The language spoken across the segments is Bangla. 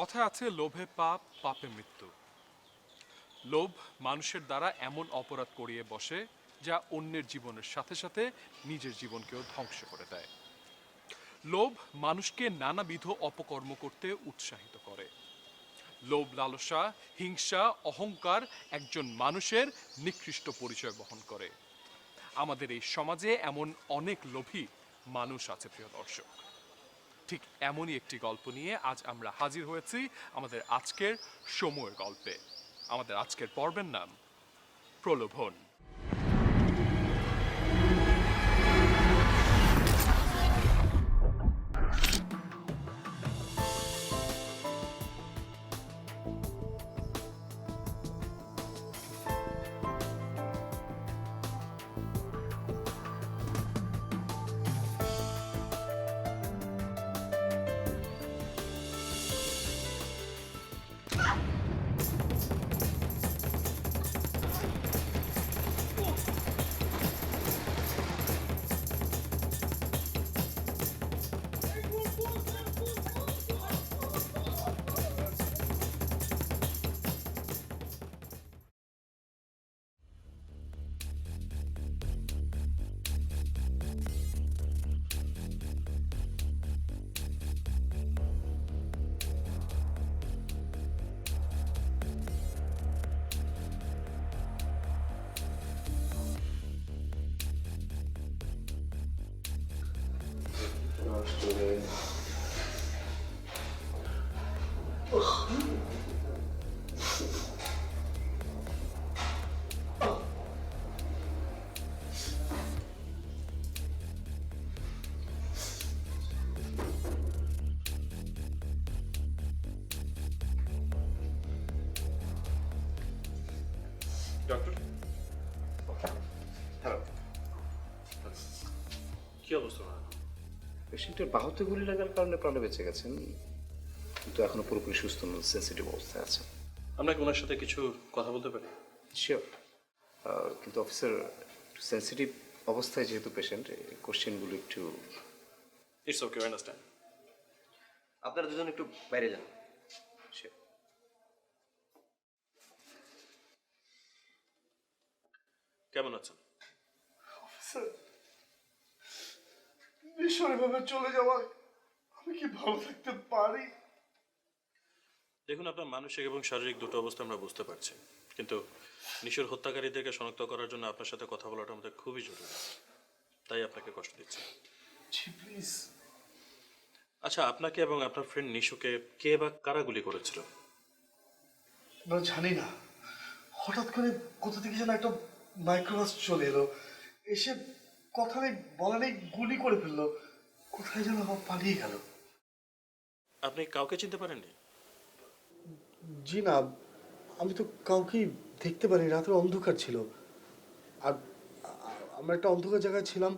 কথায় আছে লোভে পাপ, পাপে মৃত্যু। লোভ মানুষের দ্বারা এমন অপরাধ করিয়ে বসে যা অন্যের জীবনের সাথে সাথে নিজের জীবনকেও ধ্বংস করে দেয়। লোভ মানুষকে নানাবিধ অপকর্ম করতে উৎসাহিত করে। লোভ, লালসা, হিংসা, অহংকার একজন মানুষের নিকৃষ্ট পরিচয় বহন করে। আমাদের এই সমাজে এমন অনেক লোভী মানুষ আছে প্রিয় দর্শক। ঠিক এমনই একটি গল্প নিয়ে আজ আমরা হাজির হয়েছি আমাদের আজকের সময়ের গল্পে। আমাদের আজকের পর্বের নাম প্রলোভন। Doctor, hello. কি অবস্থা ওনার? পেশেন্টের বাহুতে গুলি লাগার কারণে প্রাণে বেঁচে গেছেন, কিন্তু এখনো পুরোপুরি সুস্থ নন, সেন্সিটিভ অবস্থায় আছেন। আমরা কি ওনার সাথে কিছু কথা বলতে পারি? শিওর, কিন্তু অফিসার সেন্সিটিভ অবস্থায় যেহেতু পেশেন্ট, কোশ্চেনগুলো একটু। It's okay, I understand. আপনারা দুজন একটু বাইরে যান। Sure. কেমন আছেন? স্যার, মিশরে চলে যাওয়ায় আমি কি ভালো থাকতে পারি? দেখুন, আপনার মানসিক এবং শারীরিক দুটো অবস্থা আমরা বুঝতে পারছি, কিন্তু নিশোর হত্যাকারীদেরকে শনাক্ত করার জন্য আপনার সাথে কথা বলাটা আমাদের খুবই জরুরি, তাই আপনাকে কষ্ট দিচ্ছি। জি প্লিজ। আচ্ছা, আপনাকে এবং আপনার ফ্রেন্ড নিশুকে কে বা কারা গুলি করেছিল? আমরা জানি না, হঠাৎ করে কোথা থেকে যেন একটা মাইক্রোবাস চলে এলো, এসে কথা নেই বলা নেই গুলি করে ফেললো, কোথায় যেন আবার পালিয়ে গেল। আপনি কাউকে চিনতে পারেননি? জি না, আমি তো কাউকেই দেখতে পারিনি, রাতের অন্ধকার ছিল। আর আমরা একটা অন্ধকার জায়গায় ছিলাম,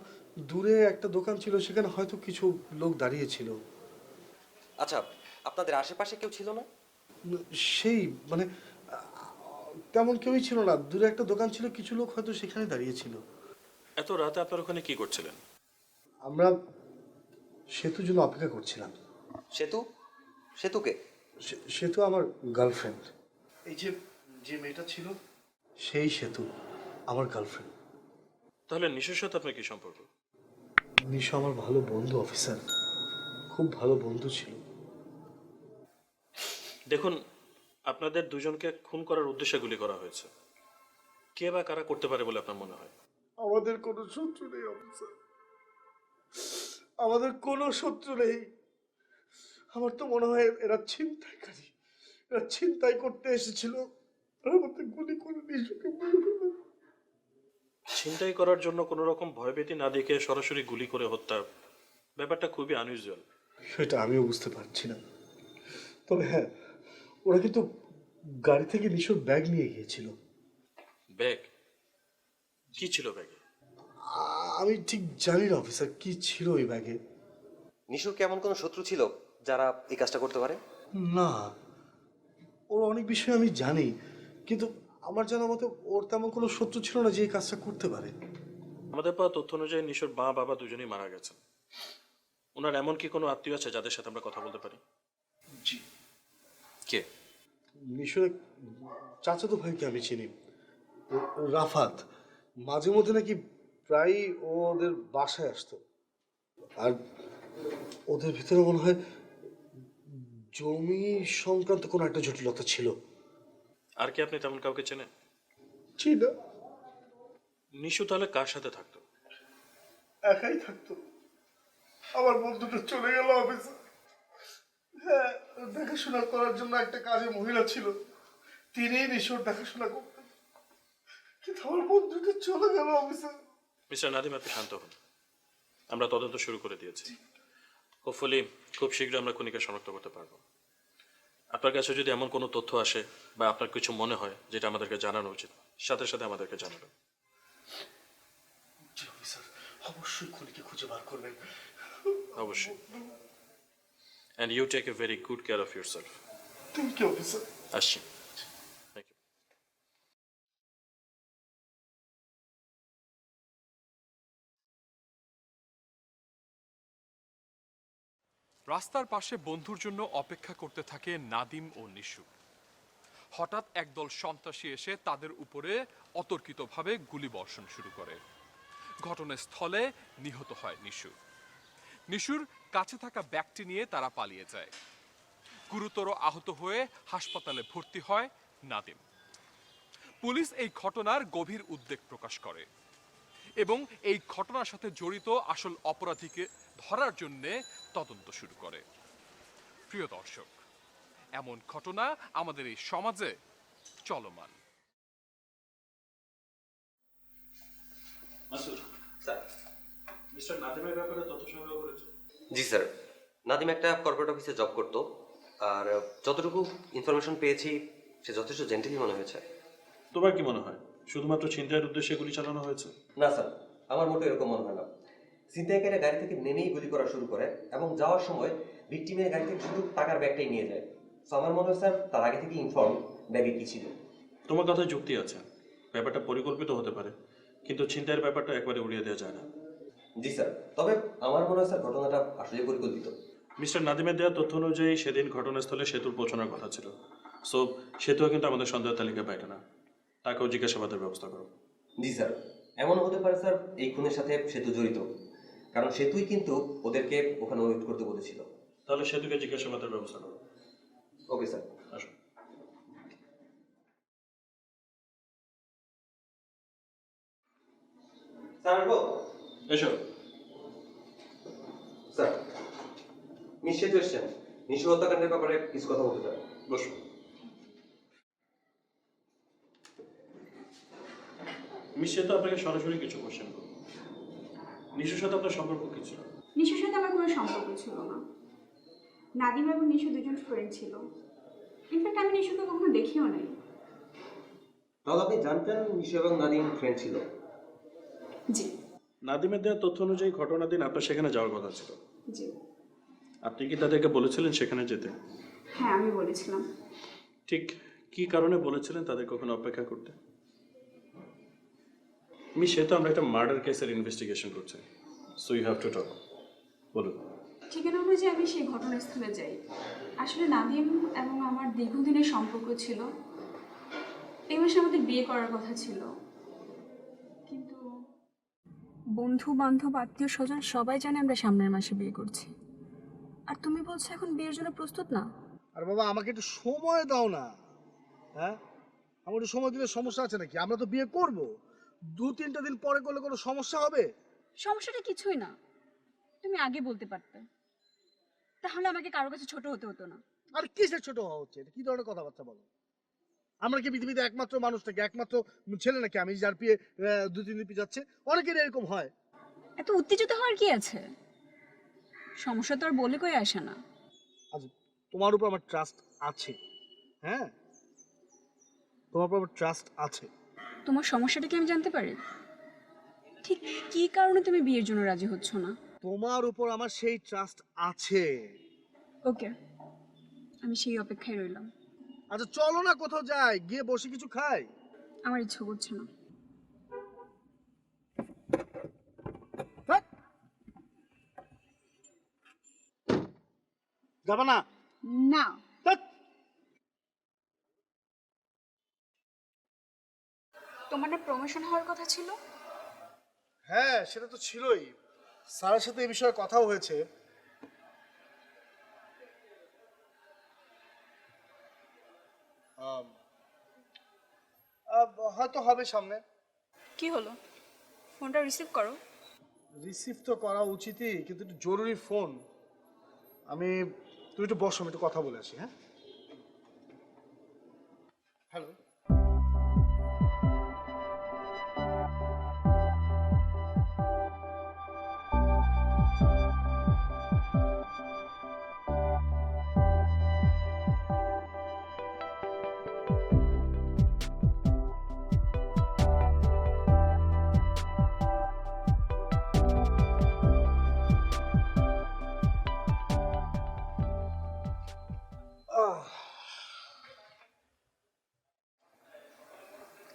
দূরে একটা দোকান ছিল, সেখানে হয়তো কিছু লোক দাঁড়িয়ে ছিল। আচ্ছা, আপনাদের আশেপাশে কেউ ছিল না? সেই মানে তেমন কেউই ছিল না, দূরে একটা দোকান ছিল, কিছু লোক হয়তো সেখানে দাঁড়িয়ে ছিল। এত রাতে আপনার ওখানে কি করছিলেন? আমরা সেতুর জন্য অপেক্ষা করছিলাম। সেতু? সেতুকে? সেতু আমার গার্লফ্রেন্ড। এই যে যে মেয়েটা ছিল, সেই সেতু আমার গার্লফ্রেন্ড। তাহলে নিশোর সাথে আপনার কি সম্পর্ক? নিশা আমার ভালো বন্ধু অফিসার, খুব ভালো বন্ধু ছিল। দেখুন, আপনাদের দুজনকে খুন করার উদ্দেশ্যে গুলি করা হয়েছে। কে বা কারা করতে পারে বলে আপনার মনে হয়? আমাদের কোনো শত্রু নেই অফিসার, আমাদের কোনো শত্রু নেই। আমার তো মনে হয় এরা ছিনতাইকারী, এরা ছিনতাই করতে এসেছিল, আর আমাদের গুলি করে নিশুকে মেরে ফেলল। ছিনতাই করার জন্য কোনো রকম ভয়ভীতি না দেখে সরাসরি গুলি করে হত্যা, ব্যাপারটা খুবই আনইউজুয়াল। সেটা আমিও বুঝতে পারছি না, তবে হ্যাঁ, ওরা কিন্তু গাড়ি থেকে নিশোর ব্যাগ নিয়ে গিয়েছিল। ব্যাগ? কি ছিল ব্যাগে? আমি ঠিক জানি না অফিসার, কি ছিল ওই ব্যাগে। নিশুর কি এমন কোনো শত্রু ছিল যারা এই কাজটা করতে পারে? না, ওর অনেক বিষয় আমি জানি, কিন্তু আমার জানা মতে ওর তেমন কোনো শত্রু ছিল না যে এই কাজটা করতে পারে। আমাদের পাওয়া তথ্য অনুযায়ী নিশোর মা বাবা দুজনেই মারা গেছেন। ওনার এমন কি কোনো আত্মীয় আছে যাদের সাথে আমরা কথা বলতে পারি? জি, কে? নিশোর চাচাতো ভাইকে আমি চিনি, রাফাত। মাঝে মধ্যে নাকি প্রায়ই ও ওদের বাসায় আসতো। আর ওদের ভিতরে মনে হয় জমি সংক্রান্ত কোনো একটা জটিলতা ছিল। আর কি আপনি তেমন কাউকে চেনেন? চিনা, নিশু তাহলে কার সাথে থাকতো? একাই থাকতো। আমার বন্ধুটা চলে গেল অফিসে। হ্যাঁ, দেখাশোনা করার জন্য একটা কাজে মহিলা ছিল, তিনি নিশোর দেখাশোনা করতেন। কিন্তু আমার বন্ধুটা চলে গেল অফিসে। মিস্টার নাদিম, আপনি শান্ত হন। আমরা তদন্ত শুরু করে দিয়েছি। হোপফুলি খুব শীঘ্রই আমরা খুনিকে শনাক্ত করতে পারবো। আপনার কাছে যদি এমন কোনো তথ্য আসে বা আপনার কিছু মনে হয় যেটা আমাদেরকে জানানো উচিত, সাথে সাথে আমাদেরকে জানাবেন। জি অফিসার, অবশ্যই খুনিকে খুঁজে বার করবেন। অবশ্যই। And you take a very good care of yourself. Thank you officer. আসছি। Thank you. রাস্তার পাশে বন্ধুর জন্য অপেক্ষা করতে থাকে নাদিম ও নিশু। হঠাৎ একদল সন্ত্রাসী এসে তাদের উপরে অতর্কিতভাবে গুলিবর্ষণ শুরু করে। ঘটনাস্থলে নিহত হয় নিশু। নিশুর কাছে থাকা ব্যাগটি নিয়ে তারা পালিয়ে যায়। গুরুতর আহত হয়ে হাসপাতালে ভর্তি হয় নাদিম। পুলিশ এই ঘটনার গভীর উদ্বেগ প্রকাশ করে এবং এই ঘটনার সাথে জড়িত আসল অপরাধীকে ধরার জন্য তদন্ত শুরু করে। প্রিয় দর্শক, এমন ঘটনা আমাদের এই সমাজে চলমান। মাসুদ, স্যার। মিস্টার নাদিমের ব্যাপারে তথ্য সংগ্রহ করেছো? জি স্যার। নাদিম একটা কর্পোরেট অফিসে জব করতো, আর যতটুকু ইনফরমেশন পেয়েছি সে যথেষ্ট জেন্টেলি মনে হয়েছে। তোমার কি মনে হয় শুধুমাত্র ছিনতাইয়ের উদ্দেশ্যে গুলি চালানো হয়েছে? না স্যার, আমার মোটেও এরকম মনে হয় না। ছিনতাইকারীরা গাড়ি থেকে নেমেই গুলি করা শুরু করে এবং যাওয়ার সময় ভিকটিমের গাড়ি থেকে শুধু টাকার ব্যাগটাই নিয়ে যায়। তো আমার মনে হয় স্যার তার আগে থেকে ইনফর্ম ব্যাগে কি ছিল। তোমার কথায় যুক্তি আছে, ব্যাপারটা পরিকল্পিত হতে পারে, কিন্তু ছিনতাইয়ের ব্যাপারটা একবারে উড়িয়ে দেওয়া যায় না। জি স্যার, তবে আমার মনে হয় স্যার ঘটনাটা আসলে পরিকল্পিত। মিস্টার নাদিমের দেওয়া তথ্য অনুযায়ী সেদিন ঘটনাস্থলে সেতুর পৌঁছানোর কথা ছিল। সো সেতুও কিন্তু আমাদের সন্দেহ তালিকায় বাইরে না। তাকেও জিজ্ঞাসাবাদের ব্যবস্থা করো। জি স্যার, এমন হতে পারে স্যার এই খুনের সাথে সেতু জড়িত, কারণ সেতুই কিন্তু ওদেরকে ওখানে ওয়েট করতে বলেছিল। তাহলে সেতুকে জিজ্ঞাসাবাদের ব্যবস্থা করো। Okay sir. আসো। স্যার আসবো? এসো। স্যার, মিস সেতু এসছেন, নিশু হত্যাকাণ্ডের ব্যাপারে কিছু কথা বলতে চান। বসো। মিস সেতু আপনাকে সরাসরি কিছু কোশ্চেন করবো। নিশুর সাথে আপনার সম্পর্ক কি ছিল? নিশুর সাথে আমার কোনো সম্পর্ক ছিল না। নাদিম এবং নিশু দুজন ফ্রেন্ড ছিল। ইনফ্যাক্ট আমি নিশুকে কখনো দেখিও নাই। তাহলে আপনি জানতেন নিশু এবং নাদিম ফ্রেন্ড ছিল? জি নাদিমের দেওয়া তথ্য অনুযায়ী ঘটনার দিন আপনার সেখানে যাওয়ার কথা ছিল। জি আপনি কি তাদেরকে বলেছিলেন সেখানে যেতে? হ্যাঁ, আমি বলেছিলাম। ঠিক কি কারণে বলেছিলেন তাদের কখনো অপেক্ষা করতে? মিস সেতু, আমরা একটা মার্ডার কেসের ইনভেস্টিগেশন করছি, so you have to talk. বলুন। ঠিকানা অনুযায়ী আমি সেই ঘটনাস্থলে যাই। আসলে নাদিম এবং আমার দীর্ঘদিনের সম্পর্ক ছিল। এই মাসে আমাদের বিয়ে করার কথা ছিল, কিন্তু বন্ধু বান্ধব আত্মীয় স্বজন সবাই জানে আমরা সামনের মাসে বিয়ে করছি। আর তুমি বলছো এখন বিয়ের জন্য প্রস্তুত না? আর বাবা আমাকে একটু সময় দাও না। হ্যাঁ, আমার একটু সময় দিলে সমস্যা আছে নাকি? আমরা তো বিয়ে করব, 2-3টা দিন পরে করলে কোনো সমস্যা হবে? সমস্যাটা কিছুই না, তুমি আগে বলতে পারতে, তাহলে আমাকে কারো কাছে ছোট হতে হতো না। আর কিসের ছোট হওয়া হচ্ছে? এটা কি ধরনের কথাবার্তা বলো? আমরা কি পৃথিবীতে একমাত্র মানুষ নাকি, একমাত্র ছেলে নাকি আমি যার বিয়ে 2-3 দিন যাচ্ছে? অনেকের এরকম হয়। এত উত্তেজিত হওয়ার কি আছে? সমস্যা তো আর বলে কই আসে না। আচ্ছা, তোমার উপর আমার ট্রাস্ট আছে। হ্যাঁ, তোমার উপর আমার ট্রাস্ট আছে। তোমার সমস্যাটা কি আমি জানতে পারি? ঠিক কি কারণে তুমি বিয়ের জন্য রাজি হচ্ছ না? তোমার উপর আমার সেই ট্রাস্ট আছে। ওকে, আমি সেই অপেক্ষায় রইলাম। আচ্ছা চলো না কোথাও যাই, গিয়ে বসে কিছু খাই। আমার ইচ্ছা করছে না। ধ্যাৎ। যাবা না? না। ধ্যাৎ। তোমার না প্রমোশন হওয়ার কথা ছিল? হ্যাঁ, সেটা তো ছিলই। স্যারের সাথে এই বিষয়ে কথাও হয়েছে। আম, হয়তো হবে সামনে। কি হলো, ফোনটা রিসিভ করো। রিসিভ তো করা উচিতই, কিন্তু একটু জরুরি ফোন। তুমি একটু বসো, আমি একটু কথা বলে আসি। হ্যাঁ, হ্যালো।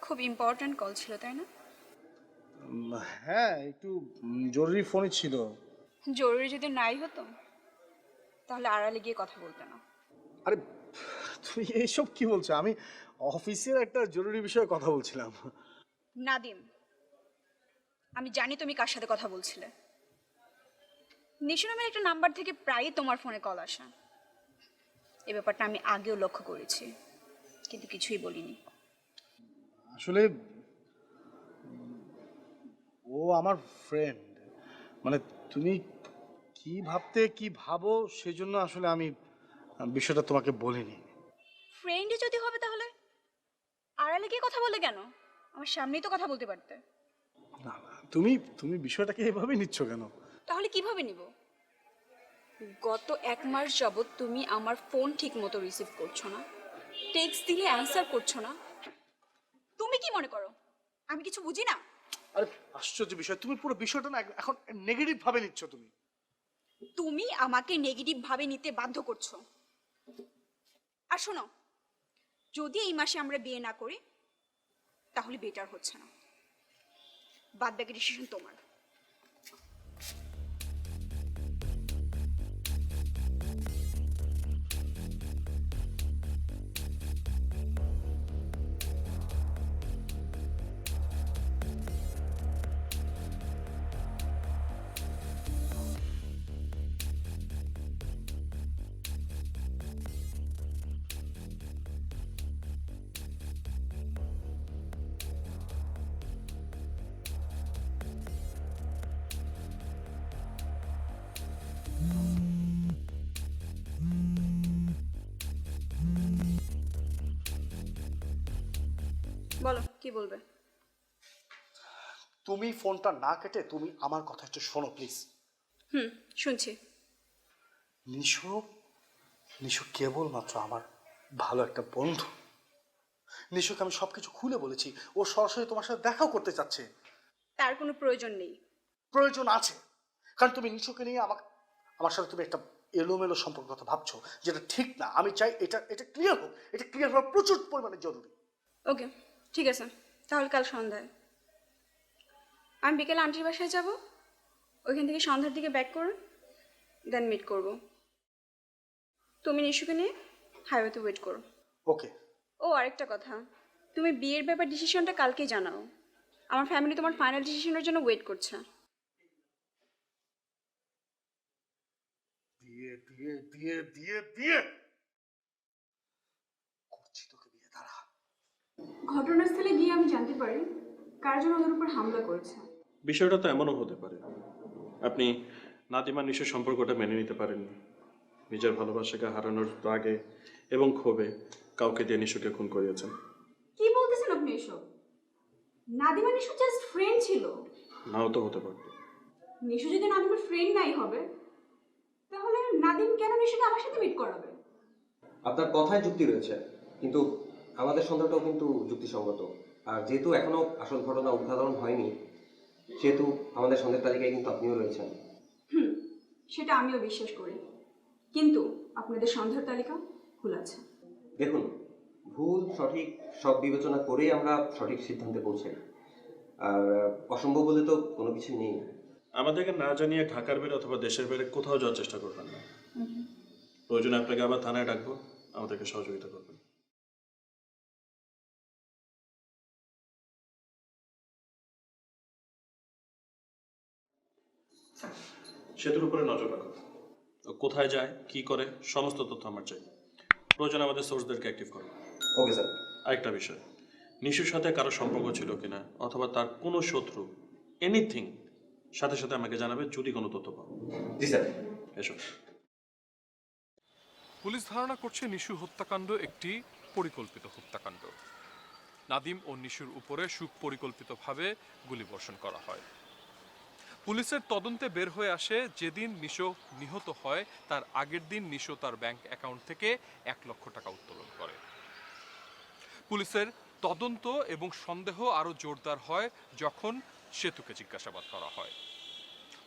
খুব ইম্পর্ট্যান্ট কল ছিল, তাই না? হ্যাঁ, একটু জরুরি ফোনই ছিল। জরুরি যদি নাই হতো তাহলে আড়ালে গিয়ে কথা বলতে না। আরে, তুমি এইসব কি বলছো? আমি অফিসের একটা জরুরি বিষয়ে কথা বলছিলাম। নাদিম, আমি জানি তুমি কার সাথে কথা বলছিলে। নিশু নামের একটা নাম্বার থেকে প্রায়ই তোমার ফোনে কল আসে। এই ব্যাপারটা আমি আগেও লক্ষ্য করেছি, কিন্তু কিছুই বলিনি। আসলে ও আমার ফ্রেন্ড। মানে তুমি কি ভাবতে কি ভাবো সেজন্য আসলে আমি বিষয়টা তোমাকে বলিনি। ফ্রেন্ডই যদি হবে তাহলে আড়ালে গিয়ে কথা বলে কেন? আমার সামনেই তো কথা বলতে পারতে। না না, তুমি তুমি বিষয়টাকে এভাবে নিচ্ছ কেন? তাহলে কিভাবে নিব? গত 1 মাস যাবত তুমি আমার ফোন ঠিক মতো রিসিভ করছো না, টেক্সট দিলে অ্যান্সার করছো না। তুমি কি মনে করো আমি কিছু বুঝি না? আরে আশ্চর্য বিষয়, তুমি পুরো বিষয়টা না এখন নেগেটিভ ভাবে নিচ্ছ। তুমি তুমি আমাকে নেগেটিভ ভাবে নিতে বাধ্য করছো। আর শোনো, যদি এই মাসে আমরা বিয়ে না করি তাহলে বেটার হচ্ছে না। বাদ বাকি ডিসিশন তোমার। বলো কি বলবে। তুমি ফোনটা না কেটে তুমি আমার কথা একটু শোনো প্লিজ। শুনছি। নিশু নিশু কেবলমাত্র আমার ভালো একটা বন্ধু। নিশুকে আমি সবকিছু খুলে বলেছি। ও সরাসরি তোমার সাথে দেখাও করতে চাচ্ছে। তার কোনো প্রয়োজন নেই। প্রয়োজন আছে, কারণ তুমি নিশুকে নিয়ে আমার সাথে তুমি একটা এলোমেলো সম্পর্ক কথা ভাবছো, যেটা ঠিক না। আমি চাই এটা এটা ক্লিয়ার হোক। এটা ক্লিয়ার হওয়া প্রচুর পরিমাণে জরুরি। ওকে, ঠিক আছে, তাহলে কাল সন্ধ্যায় আমি বিকেলে আন্টির বাসায় যাব। ওইখান থেকে সন্ধ্যার দিকে ব্যাক করুন, দেন মিট করব। তুমি নিশুকে নিয়ে হাইওয়েতে ওয়েট করো। ওকে। ও আরেকটা কথা, তুমি বিয়ের ব্যাপার ডিসিশনটা কালকেই জানাও। আমার ফ্যামিলি তোমার ফাইনাল ডিসিশনের জন্য ওয়েট করছে। বিয়ে বিয়ে বিয়ে বিয়ে বিয়ে করছি তোকে বিয়ে, দাঁড়া। ঘটনাস্থলে গিয়ে আমি জানতে পারি কারজন ওদের উপর হামলা করেছে। বিষয়টা তো এমনও হতে পারে আপনি নাদিমা নিশোর সম্পর্কটা মেনে নিতে পারেননি। নিজের ভালোবাসাকে হারানোর রাগে এবং ক্ষোভে কাউকে দিয়ে নিশোকে খুন করিয়েছেন। কি বলতেছেন আপনি এসব? নাদিমা নিশু জাস্ট ফ্রেন্ড ছিল। নাও তো হতে পারত। নিশু যদি নাদিমের ফ্রেন্ড নাই হবে তাহলে নাদিম কেন নিশুকে আমার সাথে মিট করাবে? আপনার কথায় যুক্তি রয়েছে, কিন্তু আমাদের সন্দেহটাও কিন্তু যুক্তিসঙ্গত। আর যেহেতু এখনো আসল ঘটনা উদ্ঘাটন হয়নি, সেহেতু আমাদের সন্দেহের তালিকায় কিন্তু আপনিও রয়েছেন। সেটা আমিও বিশ্বাস করি, কিন্তু আপনাদের সন্দেহের তালিকা ভুল আছে। দেখুন, ভুল সঠিক সব বিবেচনা করেই আমরা সঠিক সিদ্ধান্তে পৌঁছাই। আর অসম্ভব বলে তো কোনো কিছু নেই। আমাদেরকে না জানিয়ে ঢাকার বাইরে অথবা দেশের বাইরে কোথাও যাওয়ার চেষ্টা করবেন না। প্রয়োজনে আপনাকে আবার থানায় ডাকবো, আমাদেরকে সহযোগিতা করবেন। সেতুর উপরে নজর রাখো। ও কোথায় যায়, কি করে, সমস্ত তথ্য আমার চাই। প্রয়োজনে আমাদের সোর্সদেরকে অ্যাক্টিভ করো। Okay sir. আরেকটা বিষয়, নিশুর সাথে কারো সম্পর্ক ছিল কিনা অথবা তার কোনো শত্রু, এনিথিং, সাথে সাথে আমাকে জানাবে যদি কোনো তথ্য পাও। জি স্যার। এসো। পুলিশ ধারণা করছে নিশু হত্যাকাণ্ড একটি পরিকল্পিত হত্যাকাণ্ড। নাদিম ও নিশুর উপরে সুপরিকল্পিতভাবে গুলিবর্ষণ করা হয়। পুলিশের তদন্তে বের হয়ে আসে যেদিন নিশো নিহত হয় তার আগের দিন নিশো তার ব্যাংক অ্যাকাউন্ট থেকে 1 লক্ষ টাকা উত্তোলন করে। পুলিশের তদন্ত এবং সন্দেহ আরো জোরদার হয় যখন সেতুকে জিজ্ঞাসাবাদ করা হয়।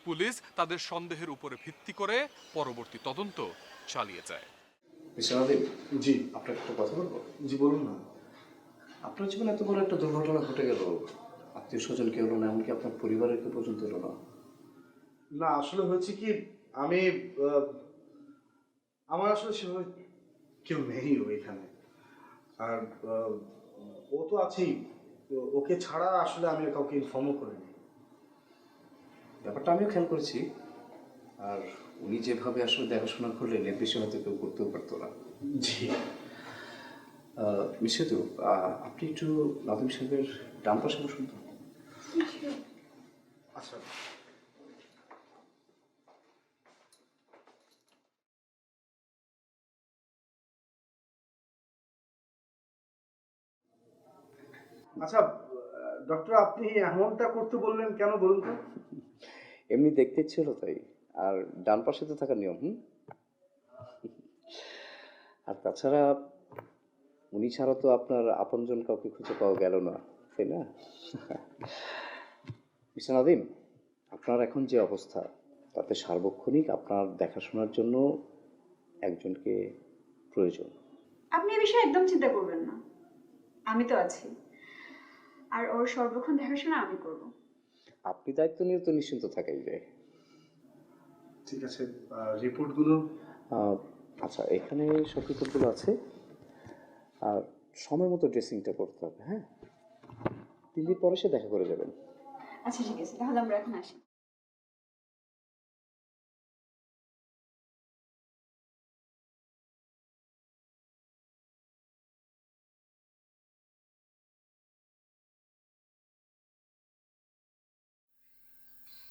পুলিশ তাদের সন্দেহের উপরে ভিত্তি করে পরবর্তী তদন্ত চালিয়ে যায়। মিস্টার নাদিম, জি। আপনাকে একটা কথা বলবো। জি বলুন না। আপনার জীবনে এত বড় একটা দুর্ঘটনা ঘটে গেল, আত্মীয় স্বজন কেউ হলো না, এমনকি আপনার পরিবারের কেউ পর্যন্ত হলো না। না আসলে হয়েছে কি, আমি আমার আসলে সেভাবে কেউ নেই ওইখানে। আর ও তো আছেই, তো ওকে ছাড়া আসলে আমি কাউকে ইনফর্মও করিনি। ব্যাপারটা আমিও খেয়াল করেছি। আর উনি যেভাবে আসলে দেখাশোনা করলেন এর বেশি হয়তো কেউ করতেও পারতো না। জি। মিসেতু, আপনি একটু নাদিম সাহেবের ডান পাশে বসুন তো। আচ্ছা। আচ্ছা ডক্টর, আপনি এমনটা করতে বললেন কেন বলুন তো? এমনি দেখতে ইচ্ছে হলো তাই। আর ডান পাশে তো থাকার নিয়ম। আর তাছাড়া উনি ছাড়া তো আপনার আপনজন কাউকে খুঁজে পাওয়া গেল না, তাই না? মিস্টার নাদিম, আপনার এখন যে অবস্থা তাতে সার্বক্ষণিক আপনার দেখাশোনার জন্য একজনকে প্রয়োজন। আপনি এ বিষয়ে একদম চিন্তা করবেন না, আমি তো আছি। আর ওর সর্বক্ষণ দেখাশোনা আমি করব। আপনি দায়িত্ব নিয়ে তো নিশ্চিন্ত থাকাই যায়। ঠিক আছে, রিপোর্টগুলো? আচ্ছা, এখানে সব রিপোর্টগুলো আছে। আর সময় মতো ড্রেসিংটা করতে হবে, হ্যাঁ? 3 দিন পরে সে দেখা করে যাবেন। আচ্ছা ঠিক আছে, তাহলে আমরা এখন আসি।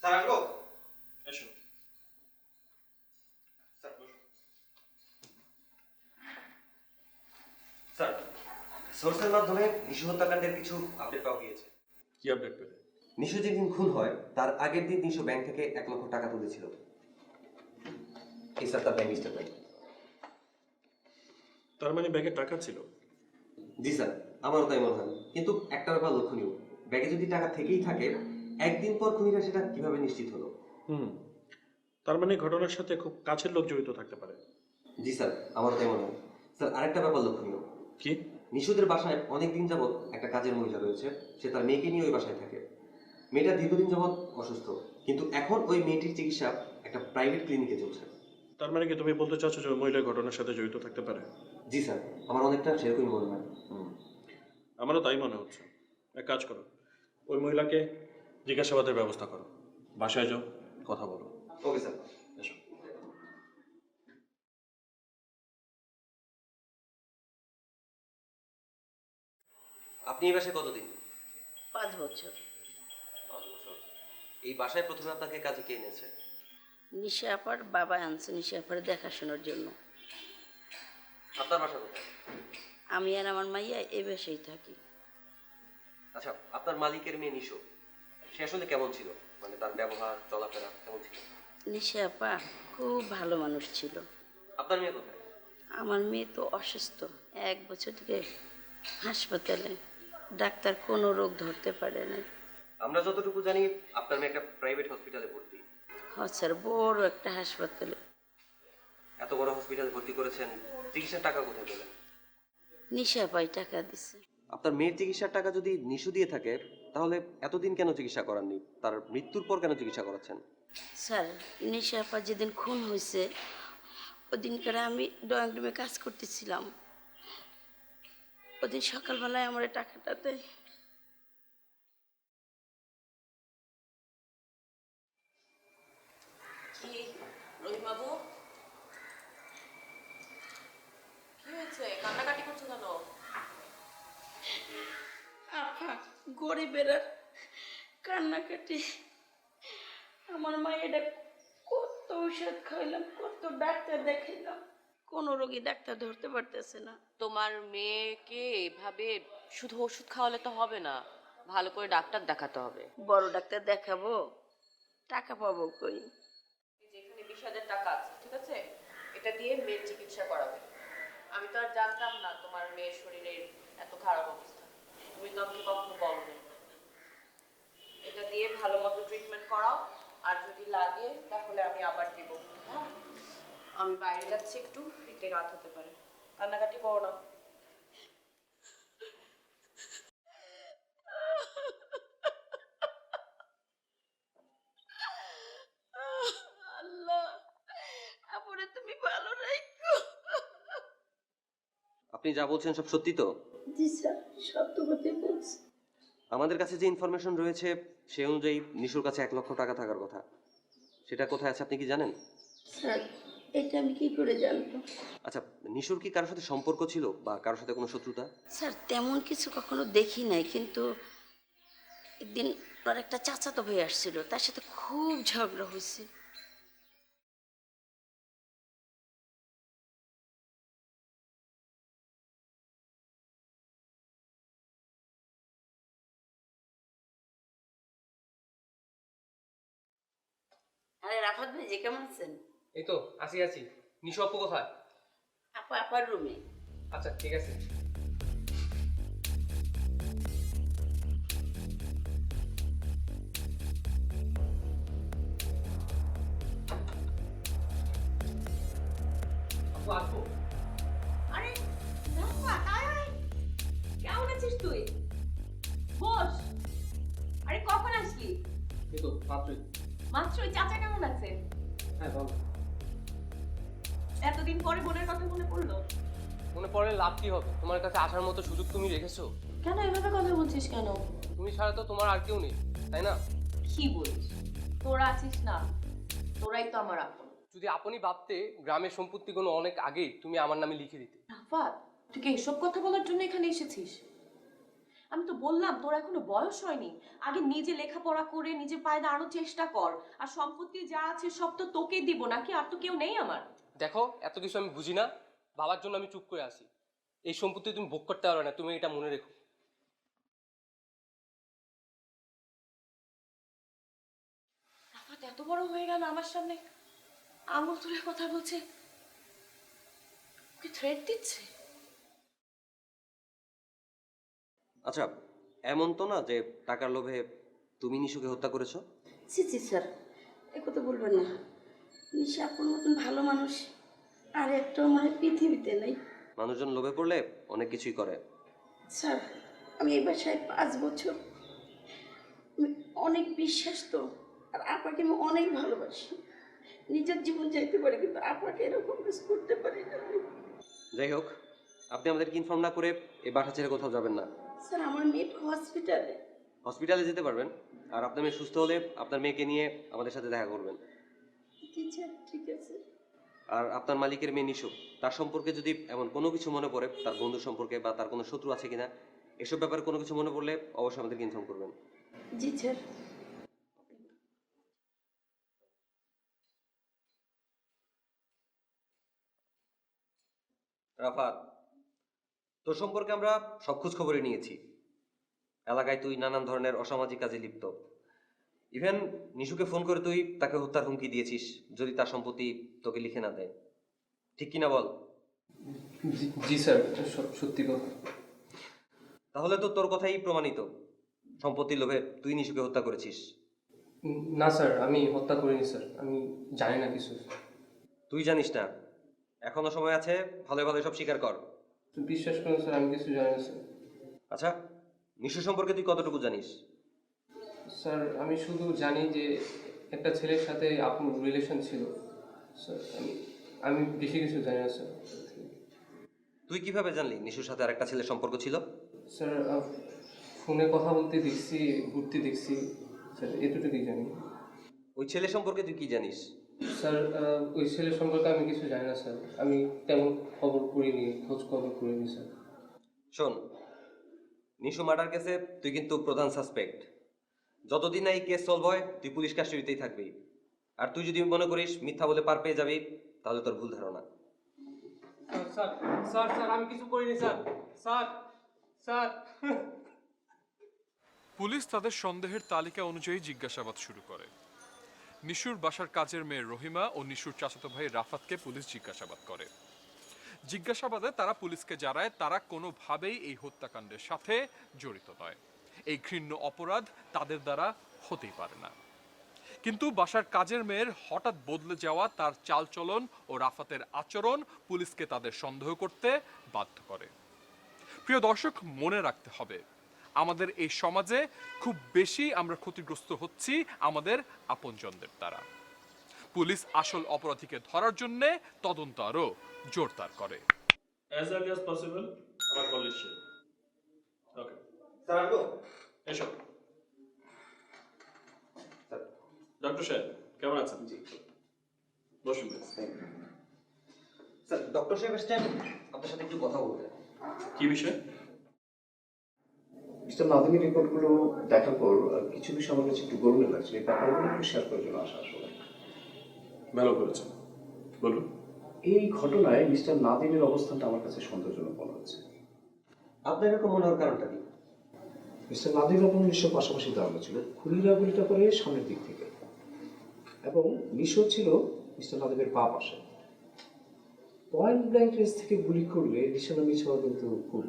স্যার আসবো? এসো। স্যার বসুন। স্যার, সোর্সের মাধ্যমে নিশু হত্যাকাণ্ডের কিছু আপডেট পাওয়া গিয়েছে। কি আপডেট পেলে? নিশু যেদিন খুন হয় তার আগের দিন নিশু ব্যাংক থেকে 1 লক্ষ টাকা তুলেছিল। এই স্যার তার ব্যাংক স্টেটমেন্ট। তার মানে ব্যাগে টাকা ছিল? জি স্যার, আমারও তাই মনে হয়। কিন্তু একটা ব্যাপার লক্ষণীয়, ব্যাগে যদি টাকা থেকেই থাকে, একদিন পর খুনিরা সেটা কিভাবে নিশ্চিত হলো? তার মানে ঘটনার সাথে খুব কাছের লোক জড়িত থাকতে পারে। জি স্যার, আমারও তাই মনে হয়। স্যার, আরেকটা ব্যাপার লক্ষণীয়। কি? নিশুদের বাসায় অনেক দিন যাবৎ একটা কাজের মহিলা রয়েছে। সে তার মেয়েকে নিয়ে ওই বাসায় থাকে। মেয়েটা দীর্ঘদিন যাবৎ অসুস্থ, কিন্তু এখন ওই মেয়েটির চিকিৎসা একটা প্রাইভেট ক্লিনিকে চলছে। তার মানে কি তুমি বলতে চাচ্ছ যে ওই মহিলা ঘটনার সাথে জড়িত থাকতে পারে? জি স্যার, আমার অনেকটা সেরকমই মনে হয়। আমারও তাই মনে হচ্ছে। এক কাজ করো, ওই মহিলাকে জিজ্ঞাসাবাদের ব্যবস্থা করো। বাসায় যাও, কথা বলো। Okay sir. এসো। আপনি এই বাসায় কতদিন? 5 বছর। 5 বছর। এই বাসায় প্রথমে আপনাকে কাজে কে এনেছে? নিশা আপার বাবা আনছে নিশা আপার দেখাশোনার জন্য। আপনার বাসা কোথায়? আমি আর আমার মাইয়া এই বাসায় থাকি। আচ্ছা, আপনার মালিকের মেয়ে নিশো, সে আসলে কেমন ছিল? মানে তার ব্যবহার চলাফেরা কেমন ছিল? নিশা আপা খুব ভালো মানুষ ছিল। আপনার মেয়ে কোথায়? আমার মেয়ে তো অসুস্থ, 1 বছর থেকে হাসপাতালে, ডাক্তার কোনো রোগ ধরতে পারে না। আমরা যতটুকু জানি আপনার মেয়ে একটা প্রাইভেট হসপিটালে ভর্তি। হ্যাঁ স্যার, বড় একটা হাসপাতালে। এত বড় হসপিটালে ভর্তি করেছেন, চিকিৎসার টাকা কোথায় পেলেন? নিশা আপাই টাকা দিছে। আপনার মেয়ের চিকিৎসার টাকা যদি নিশু দিয়ে থাকে, তাহলে এতদিন কেন চিকিৎসা করাননি? তার মৃত্যুর পর কেন চিকিৎসা করাচ্ছেন? স্যার, নিশা আপা যেদিন খুন হয়েছে ওদিনকার আমি ড্রয়িং রুমে কাজ করতেছিলাম। ওদিন সকালবেলায় আমার টাকাটা দেয়। গরিবের আর কান্নাকাটি। আমার মায়েরা কত ঔষধ খাইলাম, কত ডাক্তার দেখাইলাম, কোনো রোগী ডাক্তার ধরতে পারতেছে না। তোমার মেয়েকে এভাবে শুধু ওষুধ খাওয়ালে তো হবে না, ভালো করে ডাক্তার দেখাতে হবে। বড় ডাক্তার দেখাবো, টাকা পাবো কই? যেখানে 20,000 টাকা আছে, ঠিক আছে, এটা দিয়ে মেয়ের চিকিৎসা করাবে। আমি তো আর জানতাম না তোমার মেয়ের শরীরের এত খারাপ অবস্থা, তুমি তো আমাকে কখনো বলোনি। এটা দিয়ে ভালো মতো ট্রিটমেন্ট করাও, আর যদি লাগে তাহলে আমি আবার দিব। হ্যাঁ, আমি বাইরে যাচ্ছি, একটু ফিরতে রাত হতে পারে, কান্নাকাটি করো না। আল্লাহ, আপরে তুমি ভালো রাখো। আপনি যা বলছেন সব সত্যি তো? জি স্যার, সত্য কথাই বলছি। আমাদের কাছে যে ইনফরমেশন রয়েছে সে অনুযায়ী নিশুর কাছে 1 লক্ষ টাকা থাকার কথা। সেটা কোথায় আছে আপনি কি জানেন? স্যার, এটা আমি কি করে জানবো? আচ্ছা, নিশুর কি কারোর সাথে সম্পর্ক ছিল বা কারোর সাথে কোনো শত্রুতা? স্যার, তেমন কিছু কখনো দেখি নাই, কিন্তু একদিন ওর একটা চাচাতো ভাই আসছিল, তার সাথে খুব ঝগড়া হয়েছে। আরে রাফাত ভাই, যে কেমন আছেন? এই তো আছি আছি। নিশু আপু কোথায়? আপা আপার রুমে। আচ্ছা ঠিক আছে। আপু আসবো? আরে রাফাত, আয় আয়। কেমন আছিস তুই? বস। আরে কখন আসলি? এই তো মাত্রই। মাত্রই। চাচা কেমন আছে? হ্যাঁ ভালো। এতদিন পরে বোনের কথা মনে পড়লো? মনে পড়লে লাভ কি হবে? তোমার কাছে আসার মতো সুযোগ তুমি রেখেছো। কেন এভাবে কথা বলছিস কেন? তুমি ছাড়া তো তোমার আর কেউ নেই, তাই না? কি বলিস? তোরা আছিস না, তোরাই তো আমার আপন। যদি আপনি ভাবতে গ্রামের সম্পত্তিগুলো অনেক আগেই তুমি আমার নামে লিখে দিতে। রাফাত, তুই কি এসব কথা বলার জন্য এখানে এসেছিস? আমি তো বললাম তোর এখনো বয়স হয়নি, আগে নিজে লেখাপড়া করে নিজের পায়ে দাঁড়ানোর চেষ্টা কর। আর সম্পত্তি যা আছে সব তো তোকে দিব, নাকি আর তো কেউ নেই আমার? দেখো, এত কিছু আমি বুঝি না, বাবার জন্য আমি চুপ করে আছি। এই সম্পত্তি তুমি ভোগ করতে পারবে না, তুমি এটা মনে রেখো। রাফাত এত বড় হয়ে গেল, আমার সামনে আঙুল তুলে কথা বলছে, ওকে থ্রেট দিচ্ছে। আচ্ছা, এমন তো না যে টাকার লোভে তুমি নিশুকে হত্যা করেছো? জি জি স্যার, এ কথা বলবেন না। নিশা আপনার মতন ভালো মানুষ আর একটা মানে পৃথিবীতে নেই। মানুষজন লোভে পড়লে অনেক কিছুই করে। স্যার, আমি এই বাসায় 5 বছর, আমি অনেক বিশ্বাস তো, আর আপনাকে আমি অনেক ভালোবাসি। নিজের জীবন চাইতে পারি, কিন্তু আপনাকে এরকম কিছু করতে পারি না আমি। যাই হোক, আপনি আমাদেরকে ইনফর্ম না করে এই বাসা ছেড়ে কোথাও যাবেন না। স্যার, আমার মেয়ে হসপিটালে। হসপিটালে যেতে পারবেন, আর আপনার মেয়ে সুস্থ হলে আপনার মেয়েকে নিয়ে আমাদের সাথে দেখা করবেন। জি স্যার, ঠিক আছে। আর আপনার মালিকের মেয়ে নিশু, তার সম্পর্কে যদি এমন কোনো কিছু মনে পড়ে, তার বন্ধু সম্পর্কে বা তার কোনো শত্রু আছে কিনা, এসব ব্যাপারে কোনো কিছু মনে পড়লে অবশ্যই আমাদেরকে ইনফর্ম করবেন। জি স্যার। রাফাত, তোর সম্পর্কে আমরা সব খোঁজ খবরে নিয়েছি। এলাকায় তুই নানান ধরনের অসামাজিক কাজে লিপ্ত। ইভেন নিশুকে ফোন করে তুই তাকে হত্যার হুমকি দিয়েছিস যদি তার সম্পত্তি তোকে লিখে না দেয়। ঠিক কিনা বল? জি স্যার, সত্যি কথা। তাহলে তো তোর কথাই প্রমাণিত, সম্পত্তির লোভে তুই নিশুকে হত্যা করেছিস। না স্যার, আমি হত্যা করিনি স্যার, আমি জানি না কিছু। তুই জানিস না? এখনো সময় আছে, ভালো ভালো সব স্বীকার কর। বিশ্বাস করুন স্যার, আমি কিছু জানি না স্যার। আচ্ছা, নিশু সম্পর্কে তুই কতটুকু জানিস? স্যার, আমি শুধু জানি যে একটা ছেলের সাথে আপুর রিলেশন ছিল স্যার। আমি বেশি কিছু জানি না স্যার। তুই কিভাবে জানলি নিশুর সাথে আরেকটা ছেলের সম্পর্ক ছিল? স্যার, ফোনে কথা বলতে দেখছি, ঘুরতে দেখছি স্যার, এতটুকুই জানি। ওই ছেলে সম্পর্কে তুই কি জানিস? স্যার, ওই ছেলের সম্পর্কে আমি কিছু জানি না স্যার, আমি তেমন খবর করিনি, খোঁজ খবর করিনি স্যার। শোন, নিশু মার্ডার কেসে তুই কিন্তু প্রধান সাসপেক্ট। যতদিন না এই কেস সলভ হয় তুই পুলিশ কাস্টডিতেই থাকবি। আর তুই যদি মনে করিস মিথ্যা বলে পার পেয়ে যাবি, তাহলে তোর ভুল ধারণা। স্যার স্যার স্যার আমি কিছু করিনি স্যার। স্যার স্যার পুলিশ তাদের সন্দেহের তালিকা অনুযায়ী জিজ্ঞাসাবাদ শুরু করে। নিশুর বাসার কাজের মেয়ে রহিমা ও নিশুর চাচাতো ভাই রাফাতকে পুলিশ জিজ্ঞাসাবাদ করে। জিজ্ঞাসাবাদে তারা পুলিশকে জানায় তারা কোনোভাবেই এই হত্যাকাণ্ডের সাথে জড়িত নয়। এই ঘৃণ্য অপরাধ তাদের দ্বারা হতেই পারে না। কিন্তু বাসার কাজের মেয়ের হঠাৎ বদলে যাওয়া তার চালচলন ও রাফাতের আচরণ পুলিশকে তাদের সন্দেহ করতে বাধ্য করে। প্রিয় দর্শক, মনে রাখতে হবে আমাদের এই সমাজে খুব বেশি আমরা ক্ষতিগ্রস্ত হচ্ছি আমাদের আপনজনদের দ্বারা। পুলিশ আসল অপরাধীকে ধরার জন্য তদন্ত আরো জোরদার করে। অ্যাজ আর্লি অ্যাজ পসিবল আমার কল লিস্ট। ওকে স্যার আসবো? এসো। ডক্টর সাহেব কেমন আছেন? জি বসুন প্লিজ। স্যার, ডক্টর সাহেব এসছেন আপনার সাথে একটু কথা বলতে। কি বিষয়? মিস্টার নাদিমের রিপোর্টগুলো দেখার পর কিছু বিষয় আমার কাছে একটু গরমিল লাগছে। এই ব্যাপারগুলো একটু শেয়ার করার জন্য আসা আসলে। ভালো করেছেন, বলুন। এই ঘটনায় মিস্টার নাদিমের অবস্থানটা আমার কাছে সন্দেহজনক মনে হচ্ছে। আপনার এরকম মনে হওয়ার কারণটা কি? মিস্টার নাদিম এবং নিশোর পাশাপাশি দাঁড়ানো ছিল। খুনিরা গুলিটা করে সামনের দিক থেকে এবং নিশো ছিল মিস্টার নাদিমের বাঁ পাশে। পয়েন্ট ব্ল্যাঙ্ক রেঞ্জ থেকে গুলি করলে নিশানা মিস হওয়া কিন্তু খুব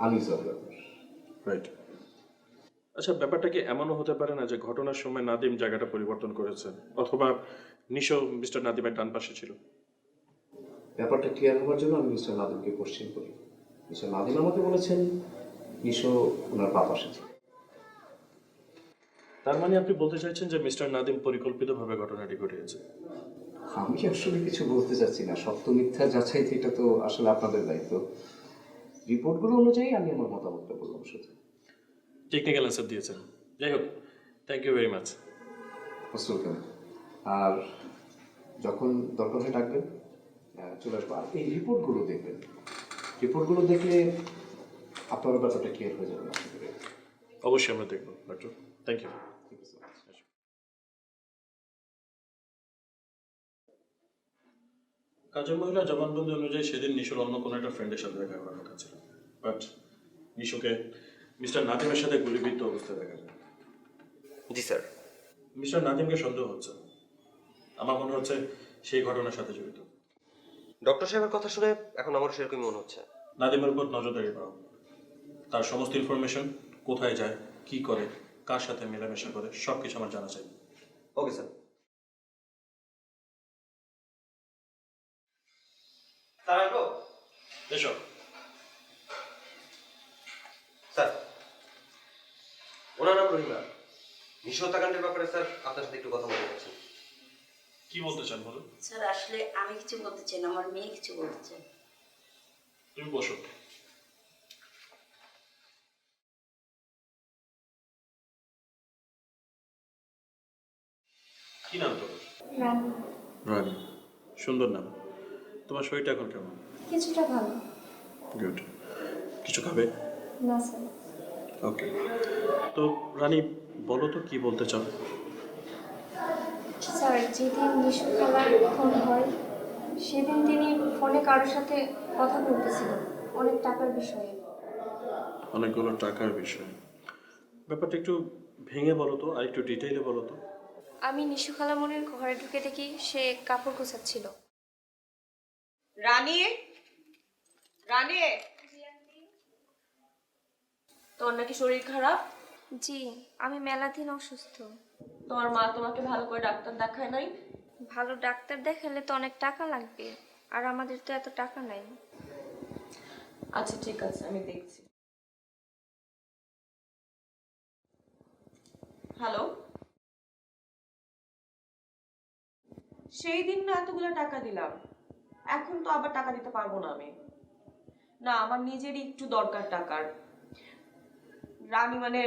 আনইউজুয়াল ব্যাপার। রাইট। আচ্ছা, ব্যাপারটা কি এমনও হতে পারে না যে ঘটনার সময় নাদিম জায়গাটা পরিবর্তন করেছে, অথবা নিশো মিস্টার নাদিমের ডান পাশে ছিল? ব্যাপারটা ক্লিয়ার হওয়ার জন্য আমি মিস্টার নাদিমকে কোশ্চেন করি। মিস্টার নাদিম আমাকে বলেছেন নিশো ওনার বাঁ পাশে ছিল। তার মানে আপনি বলতে চাইছেন যে মিস্টার নাদিম পরিকল্পিতভাবে ঘটনাটি ঘটিয়েছে? আমি আসলে কিছু বলতে চাচ্ছি না। সত্য মিথ্যা যাচাই এটা তো আসলে আপনাদের দায়িত্ব। রিপোর্টগুলো অনুযায়ী আমি আমার মতামতটা বললাম শুধু। টেকনিক্যাল অ্যান্সার দিয়েছেন। যাই হোক, thank you very much. Welcome. আর যখন দরকার হয় ডাকবেন, চলে আসবো। আর এই রিপোর্টগুলো দেখবেন। রিপোর্টগুলো দেখলে আপনার ব্যাপারটা ক্লিয়ার হয়ে যাবে। অবশ্যই আমরা দেখবো ডক্টর। Thank you. কাজের মহিলা জবানবন্দি অনুযায়ী সেদিন নিশুর অন্য কোনো একটা ফ্রেন্ডের সাথে দেখা করার কথা ছিল, বাট নিশুকে মিস্টার নাদিমের সাথে গুলিবিদ্ধ অবস্থায় দেখা যায়। জি স্যার। মিস্টার নাদিমকে সন্দেহ হচ্ছে। আমার মনে হচ্ছে সেই ঘটনার সাথে জড়িত। ডক্টর সাহেবের কথা শুনে এখন আমার সেরকমই মনে হচ্ছে। নাদিমের উপর নজরদারি করা হোক। তার সমস্ত ইনফরমেশন, কোথায় যায়, কি করে, কার সাথে মেলামেশা করে, সব কিছু আমার জানা চাই। Okay sir. স্যার আসবো? এসব স্যার, ওনার নাম রহিমা। নিশু হত্যাকাণ্ডের ব্যাপারে স্যার আপনার সাথে একটু কথা বলতে চাচ্ছি। কি বলতে চান বলুন। স্যার আসলে আমি কিছু বলতে চাই না, আমার মেয়ে কিছু বলতে চাই। তুমি বসো। কি নাম তোমার? রানী। সুন্দর নাম। তোমার শরীরটা এখন কেমন? কিছুটা ভালো। গুড। কিছু খাবে? না স্যার। ওকে। তো রানী, বলো তো কি বলতে চাও? স্যার, যেদিন নিশু খালার ফোন হয় সেদিন তিনি ফোনে কারোর সাথে কথা বলতেছিলেন অনেক টাকার বিষয়ে। অনেকগুলো টাকার বিষয়। ব্যাপারটা একটু ভেঙে বলো তো, আর একটু ডিটেইলে বলো তো। আমি নিশু খালামণির ঘরে ঢুকে দেখি সে কাপড় গোছাচ্ছিল। রানী, রানী, তোর নাকি শরীর খারাপ? জি, আমি মেলা দিন অসুস্থ। তোমার মা তোমাকে ভালো করে ডাক্তার দেখায় নাই? ভালো ডাক্তার দেখালে তো অনেক টাকা লাগবে, আর আমাদের তো এত টাকা নাই। আচ্ছা ঠিক আছে, আমি দেখছি। হ্যালো, সেই দিন না এতগুলো টাকা দিলাম, এখন তো আবার টাকা দিতে পারবো না আমি। না, আমার নিজেরই একটু দরকার টাকার। রানী মানে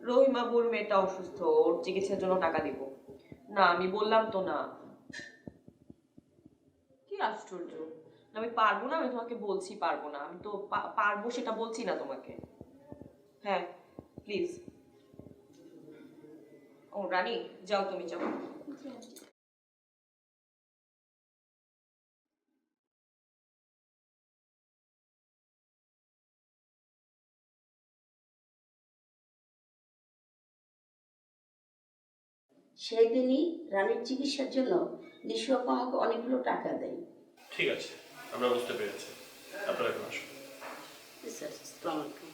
রহিমা বুর মেয়েটা অসুস্থ, ওর চিকিৎসার জন্য টাকা দিব। না, আমি বললাম তো না। কি আশ্চর্য! আমি পারবো না, আমি তোমাকে বলছি পারবো না। আমি তো পারবো সেটা বলছি না তোমাকে। হ্যাঁ প্লিজ। ও রানী, যাও তুমি যাও। সেই দিনই রানীর চিকিৎসার জন্য নিশু আপা আমাকে অনেকগুলো টাকা দেয়। ঠিক আছে, আমরা বুঝতে পেরেছি। আপনারা এখন আসুন। স্যার, আসসালামু আলাইকুম।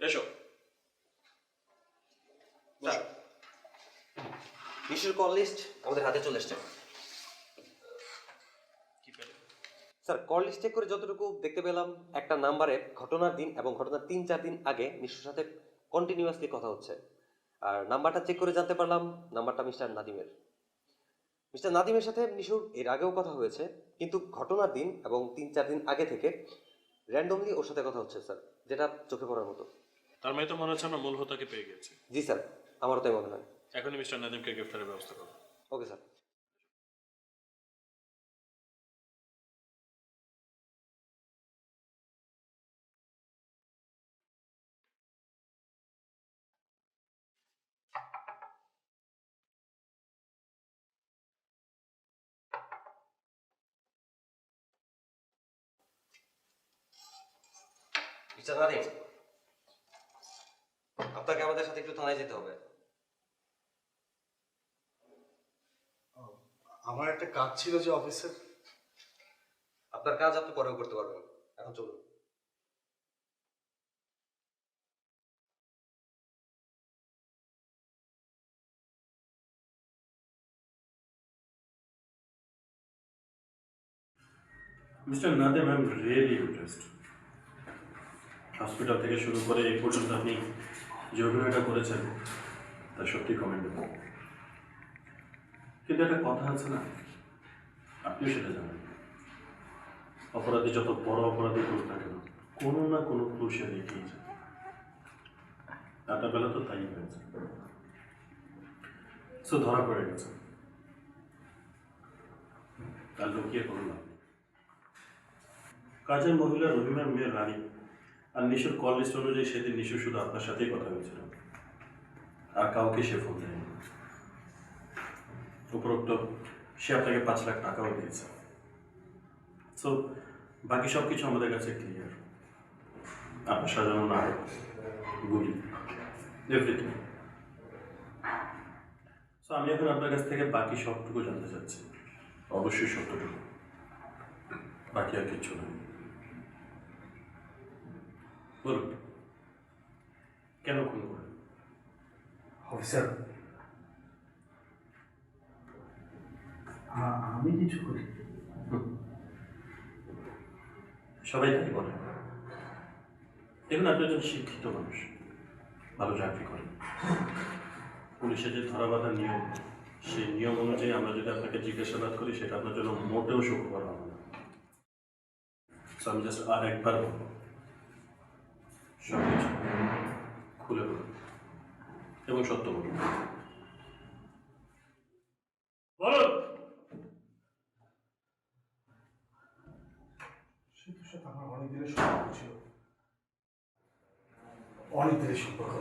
এসো। বসো। নিশুর কল লিস্ট আমাদের হাতে চলে এসছে। কি পেলে? স্যার, কল লিস্ট চেক করে যতটুকু দেখতে পেলাম, একটা নাম্বারে ঘটনার দিন এবং ঘটনার 3-4 দিন আগে নিশুর সাথে কন্টিনিউয়াসলি কথা হচ্ছে। আর নাম্বারটা চেক করে জানতে পারলাম নাম্বারটা মিস্টার নাদিমের। মিস্টার নাদিমের সাথে নিশুর এর আগেও কথা হয়েছে, কিন্তু ঘটনার দিন এবং 3-4 দিন আগে থেকে র্যান্ডমলি ওর সাথে কথা হচ্ছে স্যার, যেটা চোখে পড়ার মতো। তার মানে তো মনে হচ্ছে আমরা মূল হোতাকে পেয়ে গেছি। জি স্যার, আমারও তাই মনে হয়। এখনই মিস্টার নাদিমকে গ্রেফতারের ব্যবস্থা করো। Okay sir. মিস্টার নাদিম, আপনাকে আমাদের সাথে একটু থানায় যেতে হবে। আমার একটা কাজ ছিল যে অফিসের। আপনার কাজ আপনি পরেও করতে পারবেন, এখন চলুন। Mister Nadim, I am really impressed. Hospital থেকে শুরু করে এই পর্যন্ত আপনি যে অভিনয়টা করেছেন তা সত্যি কমেন্ডেবল। কিন্তু একটা কথা আছে না, আপনিও সেটা জানেন, অপরাধী যত বড় অপরাধী করুক না কেন, কোনো না কোনো ক্লু সে রেখেই যায়। আপনার বেলা তো তাই হয়েছে। সো ধরা পড়ে গেছে, তার লুকিয়ে কোনো লাভ নেই। কাজের মহিলা রহিমার মেয়ে রানী আর নিশুর কল লিস্ট অনুযায়ী সেদিন নিশু শুধু আপনার সাথেই কথা হয়েছিল, আর কাউকে সে ফোন দেয়নি। উপরোক্ত সে আপনাকে 5 লাখ টাকাও দিয়েছে। সো বাকি সব কিছু আমাদের কাছে ক্লিয়ার। আপনার সাজানো নাটক, গুলি, এভরিথিং। সো আমি এখন আপনার কাছ থেকে বাকি সবটুকু জানতে চাচ্ছি, অবশ্যই সত্যটুকু, বাকি আর কিচ্ছু নেই। বলুন, কেন খুন করেন? অফিসার, আমি কিছু করি। সবাই তাই বলে। দেখুন, আপনি একজন শিক্ষিত মানুষ, ভালো চাকরি করেন। পুলিশের যে ধরা বাঁধার নিয়ম, সেই নিয়ম অনুযায়ী আমরা যদি আপনাকে জিজ্ঞাসাবাদ করি, সেটা আপনার জন্য মোটেও সুখকর হবে না। সো আমি জাস্ট আর একবার বলবো, সব কিছু খুলে বলুন এবং সত্য বলুন। বলুন। সেতুর সাথে আমার অনেক দিনের সম্পর্ক ছিল, অনেক দিনের সম্পর্ক,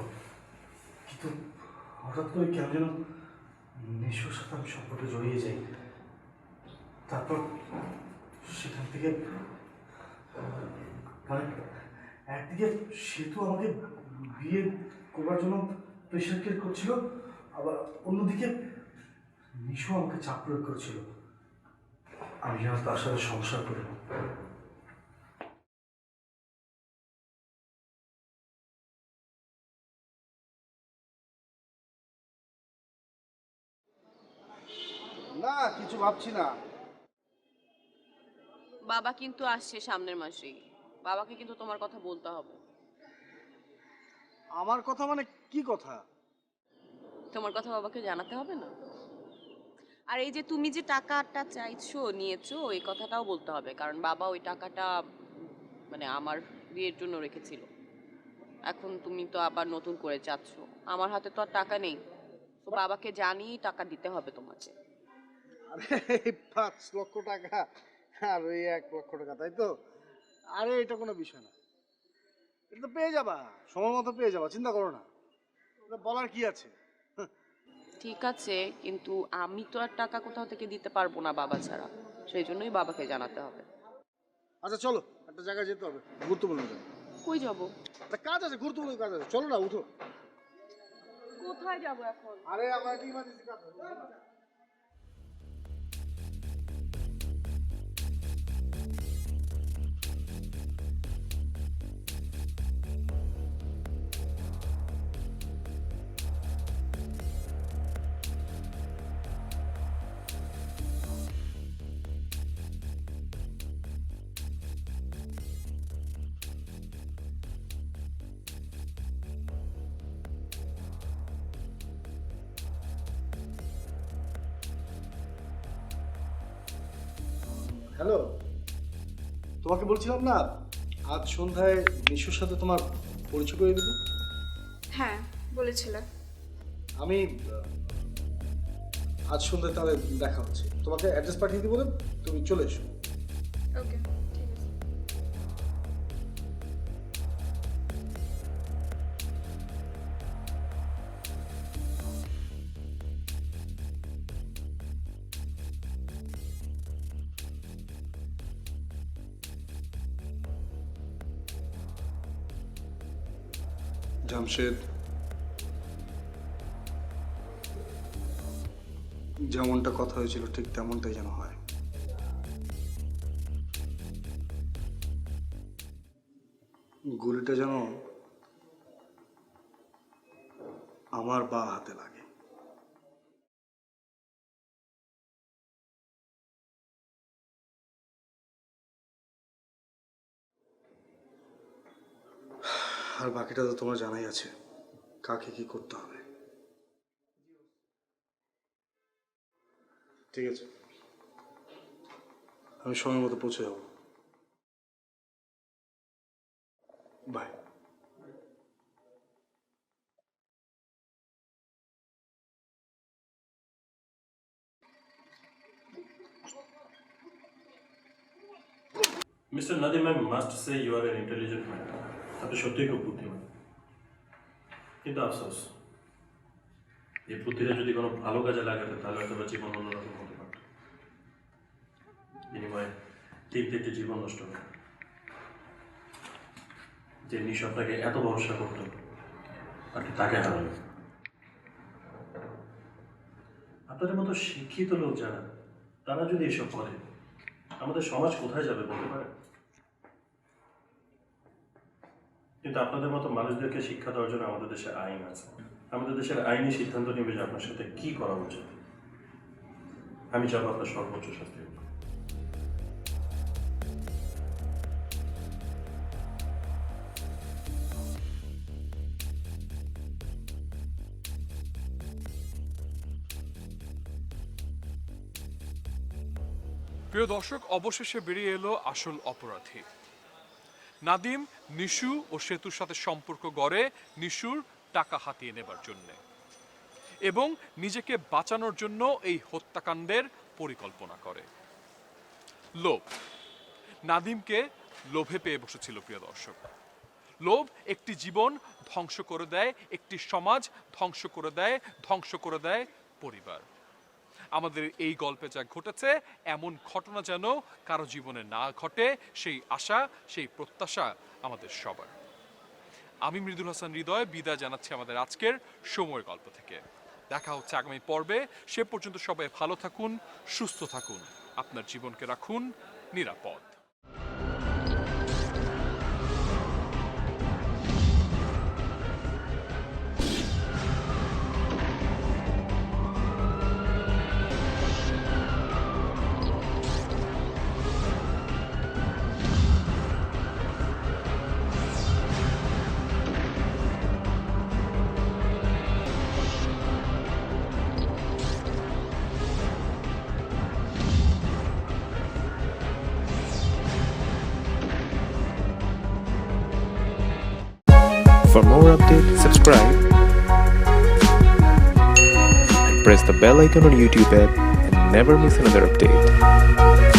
কিন্তু হঠাৎ করে কেন যেন নিশুর সাথে আমি সম্পর্কে জড়িয়ে যাই। তারপর সেখান থেকে মানে একদিকে সেতু আমাকে বিয়ে করার জন্য প্রেশার ক্রিয়েট করছিল, আবার অন্যদিকে নিশু আমাকে চাপ প্রয়োগ করেছিল আমি যেন তার সাথে সংসার করি। না, কিছু ভাবছি না। বাবা কিন্তু আসছে সামনের মাসেই, বাবাকে কিন্তু তোমার কথা বলতে হবে। আমার কথা মানে কি কথা? তোমার কথা বাবাকে জানাতে হবে না? আর এই যে তুমি যে টাকাটা চাইছো নিয়েছো, এই কথাটাও বলতে হবে, কারণ বাবা ওই টাকাটা মানে আমার বিয়ের জন্য রেখেছিল। এখন তুমি তো আবার নতুন করে চাচ্ছ, আমার হাতে তো আর টাকা নেই। তো বাবাকে জানিয়ে টাকা দিতে হবে তোমাকে। আরে এই 5 লক্ষ টাকা আর ওই 1 লক্ষ টাকা, তাই তো? আরে এটা কোনো বিষয় না, এটা তো পেয়ে যাবা, সময় মতো পেয়ে যাবা, চিন্তা করো না। এটা বলার কি আছে? ঠিক আছে, কিন্তু আমি তো আর টাকা কোথাও থেকে দিতে পারবো না বাবা ছাড়া, সেই জন্যই বাবাকে জানাতে হবে। আচ্ছা চলো, একটা জায়গায় যেতে হবে, গুরুত্বপূর্ণ জায়গা। কই যাবো? একটা কাজ আছে, গুরুত্বপূর্ণ কাজ আছে, চলো না, উঠো। কোথায় যাবো এখন? আরে আমার একটা ইমার্জেন্সি কাজ আছে। হ্যালো, তোমাকে বলছিলাম না আজ সন্ধ্যায় নিশুর সাথে তোমার পরিচয় করে দেবো। হ্যাঁ বলেছিলে। আমি আজ সন্ধ্যায় তাহলে দেখা হচ্ছে, তোমাকে অ্যাড্রেস পাঠিয়ে দিব, তুমি চলে এসো। ওকে ঠিক আছে। জামশেদ, যেমনটা কথা হয়েছিল ঠিক তেমনটাই যেন হয়। গুলিটা যেন আমার বাঁ হাতে লাগে। আর বাকিটা তো তোমার জানাই আছে, কাকে কি করতে হবে। ঠিক আছে, আমি সময় মতো পৌঁছে যাব। Bye. Mister Nadim, I must say you are an intelligent man. আপনি সত্যিই খুব বুদ্ধিমান, কিন্তু আফসোস এই বুদ্ধিটা যদি কোনো ভালো কাজে লাগাতে তাহলে হয়তো জীবন অন্যরকম হতে পারত। বিনিময়ে 3-4টি জীবন নষ্ট হবে। যে নিশো আপনাকে এত ভরসা করত আপনি তাকে হারালেন। আপনাদের মতো শিক্ষিত লোক যারা, তারা যদি এসব করে আমাদের সমাজ কোথায় যাবে বলতে পারে? কিন্তু আপনাদের মতো মানুষদেরকে শিক্ষা দেওয়ার জন্য আমাদের দেশে আইন আছে। আমাদের দেশের আইনি সিদ্ধান্ত নেবে যে আপনার সাথে কি করা উচিত। আমি চাবো আপনার সর্বোচ্চ শাস্তি হোক। প্রিয় দর্শক, অবশেষে বেরিয়ে এলো আসল অপরাধী। নাদিম নিশু ও সেতুর সাথে সম্পর্ক গড়ে নিশুর টাকা হাতিয়ে নেবার জন্য এবং নিজেকে বাঁচানোর জন্য এই হত্যাকাণ্ডের পরিকল্পনা করে। লোভ। নাদিমকে লোভে পেয়ে বসেছিল প্রিয় দর্শক। লোভ একটি জীবন ধ্বংস করে দেয়, একটি সমাজ ধ্বংস করে দেয়, ধ্বংস করে দেয় পরিবার। আমাদের এই গল্পে যা ঘটেছে এমন ঘটনা যেন কারো জীবনে না ঘটে, সেই আশা, সেই প্রত্যাশা আমাদের সবার। আমি মৃদুল হাসান হৃদয় বিদায় জানাচ্ছি আমাদের আজকের সময়ের গল্প থেকে। দেখা হচ্ছে আগামী পর্বে। সে পর্যন্ত সবাই ভালো থাকুন, সুস্থ থাকুন, আপনার জীবনকে রাখুন নিরাপদ। For more updates, subscribe Press the bell icon on YouTube app and never miss another update.